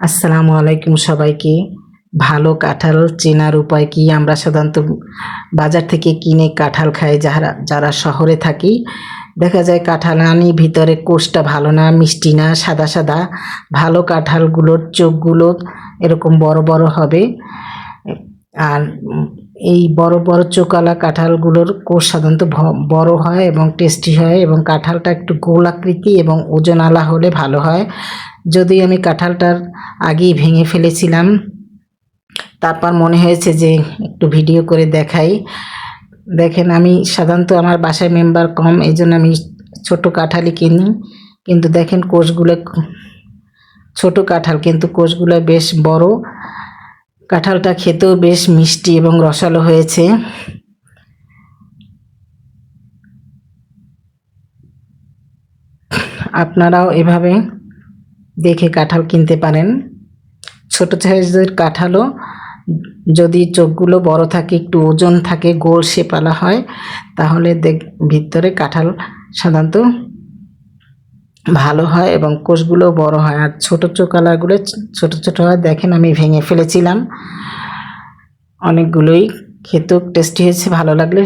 আসসালামু আলাইকুম সবাইকে। ভালো কাঁঠাল চেনার উপায় কি? আমরা সাধারণত বাজার থেকে কিনে কাঁঠাল খাই, যারা যারা শহরে থাকি। দেখা যায় কাঁঠাল আনি, ভিতরে কোষটা ভালো না, মিষ্টি না, সাদা সাদা। ভালো কাঁঠালগুলোর চোখগুলো এরকম বড় বড় হবে। আর এই বড় বড় চোকালা কাঁঠালগুলোর কোষ সাধারণত বড় হয় এবং টেস্টি হয়, এবং কাঁঠালটা একটু গোলাকৃতি এবং ওজনওয়ালা হলে ভালো হয়। যদি আমি কাঁঠালটার আগেই ভেঙে ফেলেছিলাম, তারপর মনে হয়েছে যে একটু ভিডিও করে দেখাই। দেখেন, আমি সাধারণত আমার বাসায় মেম্বার কম, এই জন্য আমি ছোট কাঁঠালই কিনি। কিন্তু দেখেন কোষগুলো ছোট কাঁঠাল, কিন্তু কোষগুলো বেশ বড়। কাঁঠালটা খেতেও বেশ মিষ্টি এবং রসালো হয়েছে। আপনারাও এভাবে দেখে কাঁঠাল কিনতে পারেন। ছোট সাইজের কাঁঠালও যদি চোখগুলো বড় থাকে, একটু ওজন থাকে, গোল শেপালা হয়, তাহলে ভিতরে কাঁঠাল সাধারণত ভালো হয় এবং কোষগুলো বড় হয়। আর ছোট চোকালাগুলো ছোট ছোট হয়। দেখেন, আমি ভেঙে ফেলেছিলাম অনেকগুলোই। খেতেও টেস্টি হয়েছে। ভালো লাগলে